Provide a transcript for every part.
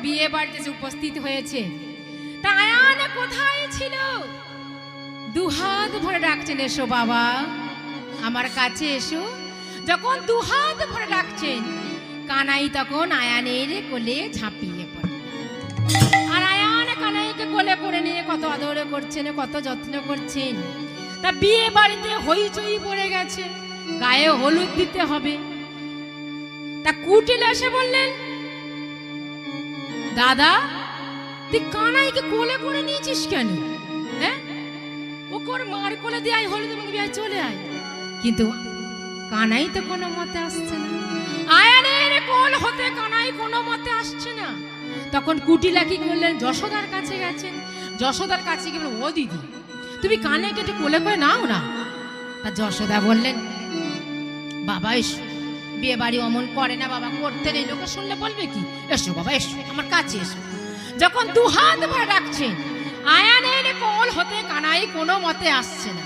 বিয়ে বাড়িতে উপস্থিত হয়েছে তা আয়ান কোথায় ছিল? দুহাত ভরে ডাকছেন, এসো বাবা আমার কাছে এসো। যখন দুহাত ভরে ডাকছেন, কানাই তখন আয়ানের কোলে ঝাঁপিয়ে পড়ে। আর আয়ান কানাইকে কোলে করে নিয়ে কত আদর করছেন, কত যত্ন করছেন। তা বিয়ে বাড়িতে হইচই পড়ে গেছে, গায়ে হলুদ দিতে হবে। তা কুটিল এসে বললেন, দাদা তুই কানাইকে কোলে করে নিয়েছিস কেন? হ্যাঁ, ও কোর মার কোলে দিয়ে আয়, হলুদ এবং বিয়ে চলে আয়। কিন্তু কানাই তো কোনো মতে আসছে না, আয়ানের কোল হতে কানাই কোনো মতে আসছে না। তখন কুটিলা কি করলেন, যশোদার কাছে গেছেন। যশোদার কাছে গিয়ে ও দিদি তুমি কানাইকে একটু কোলে করে নাও না। তা যশোদা বললেন, বাবা এসো, বিয়ে বাড়ি অমন করে না বাবা, করতে নেই, লোকে শুনলে বলবে কি। এসো বাবা এসো, আমার কাছে এসো। যখন দুহাত ভরে ডাকছেন, আয়ানের কোল হতে কানাই কোনো মতে আসছে না।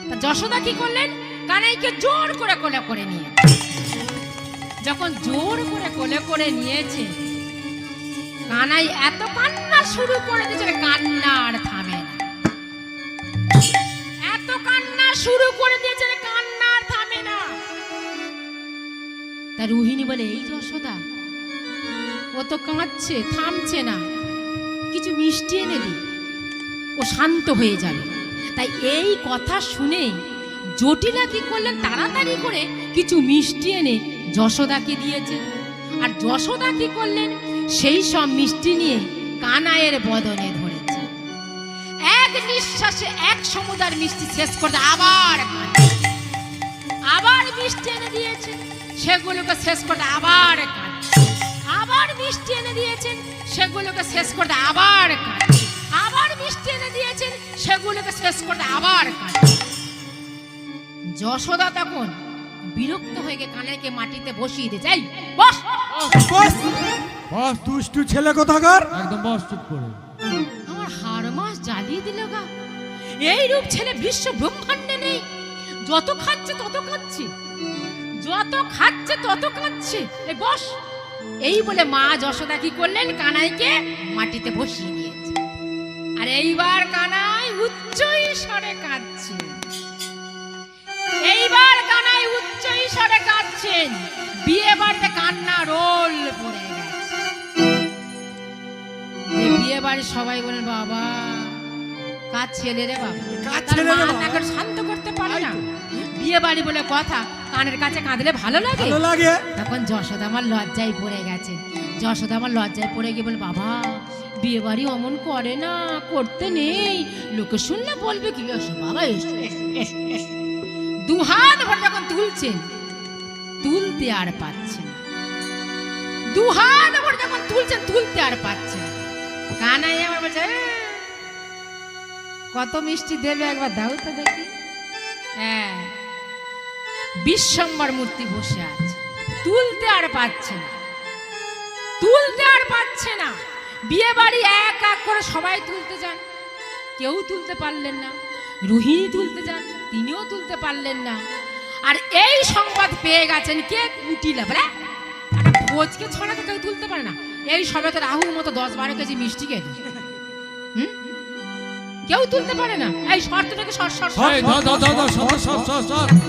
তা যশোদা কি করলেন, কানাইকে জোর করে কোলে করে নিয়ে, যখন জোর করে কোলে করে নিয়েছে, কানাই এত কান্না শুরু করে দিয়েছে, কান্না আর থামে না। এত কান্না শুরু করে দিয়েছে, কান্না আর থামে না। তা রোহিণী বলে, এই যশোদা ও তো কাঁদছে, থামছে না, কিছু মিষ্টি এনে দি, ও শান্ত হয়ে যাবে। তাই এই কথা শুনে জটিলা কি করলেন, তাড়াতাড়ি করে কিছু মিষ্টি এনে যশোদাকে দিয়েছে। আর যশোদা কি করলেন, সেই সব মিষ্টি নিয়ে কানাইয়ের বদনে ধরেছে। এক নিঃশ্বাসে এক সমুদার মিষ্টি শেষ করতে আবার মিষ্টি এনে দিয়েছে, সেগুলোকে শেষ করতে আবার মিষ্টি এনে দিয়েছেন, সেগুলোকে শেষ করতে আবার মিষ্টি এনে দিয়েছেন, সেগুলোকে শেষ করতে আবার যশোদা তখন বিরক্ত হয়ে গিয়ে কানাইকে মাটিতে বসিয়ে দিয়েছে। এই বস বস বস, দুষ্টু ছেলে কোথাকার, একদম বস, চুপ করে। আমার হাড় মাস জ্বালিয়ে দিল গা। এই রূপ ছেলে বিশ্ব ব্রহ্মাণ্ডে নেই, যত খাচ্ছে তত কাঁদছে, যত খাচ্ছে তত কাঁদছে। এই বস। এই বলে মা যশোদা কি করলেন, কানাইকে মাটিতে বসিয়ে দিয়েছে। আর এইবার কানাই উচ্চ স্বরে কাঁদছে, এইবার কানাই উচ্চ স্বরে কাঁদছেন। বিয়ে বাড়িতে কান্না রোল পড়ে গেছে। বিয়ে বাড়ির সবাই বলেন, বাবা কাজ ছেলে রে বাবা, তাকে শান্ত করতে পারে না। বিয়ে বাড়ি বলে কথা, কানের কাছে কাঁদলে ভালো লাগে। তখন যশোদা আমার লজ্জায় পড়ে গেছে। যশোদা আমার লজ্জায় পড়ে গিয়ে বলে, বাবা বিয়ে বাড়ি অমন করে না, করতে নেই, লোকে শুনলে বলবে কি। এসো বাবা এসো। দুহাত ভরে যখন তুলছেন, তুলতে আর পাচ্ছেন, দুহাত ভরে যখন তুলছেন, তুলতে আর পাচ্ছেন। কানাই আমার বলছে, কত মিষ্টি দেবে একবার দাও তো দেখি। হ্যাঁ, বিশ্বম্বর মূর্তি বসে আছে, তুলতে আর পাচ্ছে না, তুলতে আর পাচ্ছে না। বিয়ে বাড়ি এক এক করে সবাই তুলতে যান, কেউ তুলতে পারলেন না। রোহিণী তুলতে যান, তিনিও তুলতে পারলেন না। আর এই সংবাদ পেয়ে গেছেন কে, কুটিলা। বলে ভোজকে ছড়াকে কেউ তুলতে পারে না, এই সবে তো রাহুর মতো 10-12 কেজি মিষ্টি খেয়ে কেউ তুলতে পারে না। এই শর্তটাকে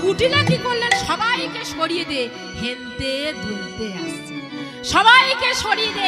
কুটিলা কি করলেন, সবাইকে সরিয়ে দিয়ে হেলতে দুলতে আসছে, সবাইকে সরিয়ে দিয়ে